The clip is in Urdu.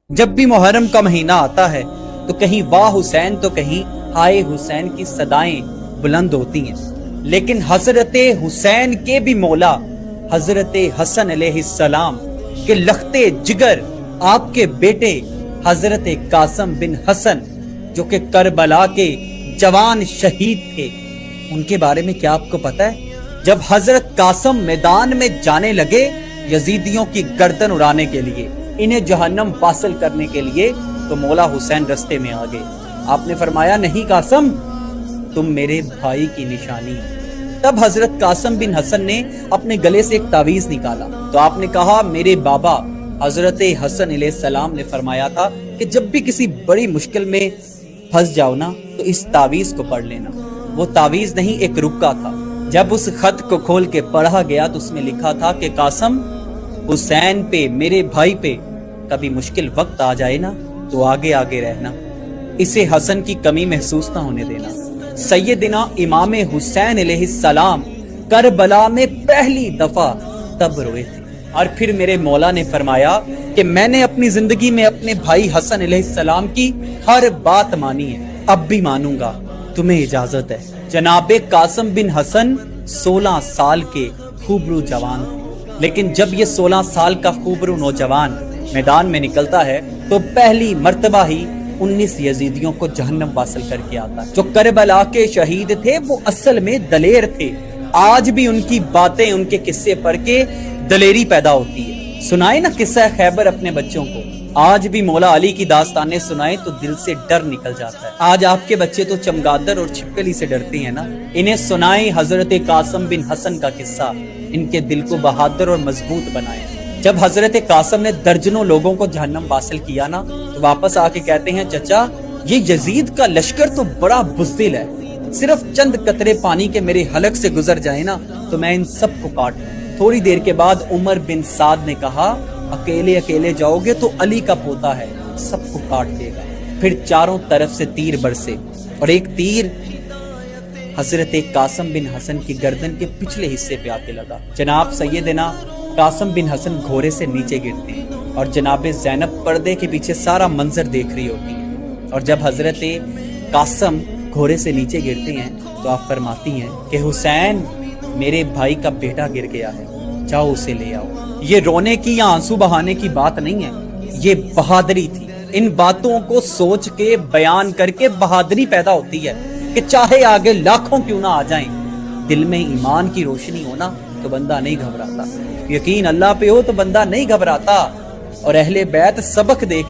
جب بھی محرم کا مہینہ آتا ہے تو کہیں واہ حسین تو کہیں ہائے حسین کی صدائیں بلند ہوتی ہیں، لیکن حضرت حسین کے بھی مولا حضرت حسن علیہ السلام کے لختے جگر آپ کے بیٹے حضرت قاسم بن حسن جو کہ کربلا کے جوان شہید تھے، ان کے بارے میں کیا آپ کو پتا ہے؟ جب حضرت قاسم میدان میں جانے لگے یزیدیوں کی گردن اڑانے کے لیے، انہیں جہنم واصل کرنے کے لیے، تو مولا حسین رستے میں آ گئے۔ آپ نے فرمایا نہیں قاسم، تم میرے بھائی کی نشانی ہے۔ تب حضرت قاسم بن حسن نے اپنے گلے سے ایک تعویذ نکالا تو آپ نے کہا میرے بابا حضرت حسن علیہ السلام نے فرمایا تھا کہ جب بھی کسی بڑی مشکل میں پھنس جاؤ نا تو اس تعویذ کو پڑھ لینا۔ وہ تعویذ نہیں، ایک رکا تھا۔ جب اس خط کو کھول کے پڑھا گیا تو اس میں لکھا تھا کہ قاسم، حسین پہ، میرے بھائی پہ کبھی مشکل وقت آ جائے نا تو آگے آگے رہنا، اسے حسن کی کمی محسوس نہ ہونے دینا۔ سیدنا امام حسین علیہ السلام کربلا میں پہلی دفعہ تب روئے تھے، اور پھر میرے مولا نے فرمایا کہ میں نے اپنی زندگی میں اپنے بھائی حسن علیہ السلام کی ہر بات مانی ہے، اب بھی مانوں گا، تمہیں اجازت ہے۔ جناب قاسم بن حسن 16 سال کے خوبرو جوان تھے، لیکن جب یہ 16 سال کا خوبرو نوجوان میدان میں نکلتا ہے تو پہلی مرتبہ ہی 19 یزیدیوں کو جہنم واصل کر کے آتا ہے۔ جو کربلا کے شہید تھے وہ اصل میں دلیر تھے، آج بھی ان کی باتیں، ان کے قصے پڑھ کے دلیری پیدا ہوتی ہے۔ سنائے نا قصہ خیبر اپنے بچوں کو، آج بھی مولا علی کی داستانیں سنائے تو دل سے ڈر نکل جاتا ہے۔ آج آپ کے بچے تو چمگادر اور چھپکلی سے ڈرتے ہیں نا، انہیں سنائیں حضرت قاسم بن حسن کا قصہ، ان کے دل کو بہادر اور مضبوط بنائے۔ جب حضرت قاسم نے درجنوں لوگوں کو جہنم واصل کیا نا تو واپس آ کے کہتے ہیں چچا یہ یزید کا لشکر تو بڑا بزدل ہے، صرف چند قطرے پانی کے میرے حلق سے گزر جائے نا تو میں ان سب کو کاٹ دوں۔ تھوڑی دیر کے بعد عمر بن سعد نے کہا اکیلے اکیلے جاؤ گے تو علی کا پوتا ہے، سب کو کاٹ دے گا۔ پھر چاروں طرف سے تیر برسے اور ایک تیر حضرت قاسم بن حسن کی گردن کے پچھلے حصے پہ آ کے لگا۔ جناب سیدنا قاسم بن حسن گھوڑے سے نیچے گرتے ہیں اور جناب زینب پردے کے پیچھے سارا منظر دیکھ رہی ہوتی ہیں، اور جب حضرت قاسم گھوڑے سے نیچے گرتے ہیں تو آپ فرماتی ہیں کہ حسین میرے بھائی کا بیٹا گر گیا ہے، جاؤ اسے لے آؤ۔ یہ رونے کی یا آنسو بہانے کی بات نہیں ہے، یہ بہادری تھی۔ ان باتوں کو سوچ کے بیان کر کے بہادری پیدا ہوتی ہے کہ چاہے آگے لاکھوں کیوں نہ آ جائیں، دل میں ایمان کی روشنی ہونا تو بندہ نہیں گھبراتا، یقین اللہ پہ ہو تو بندہ نہیں گھبراتا۔ اور اہل بیت سبق دیکھ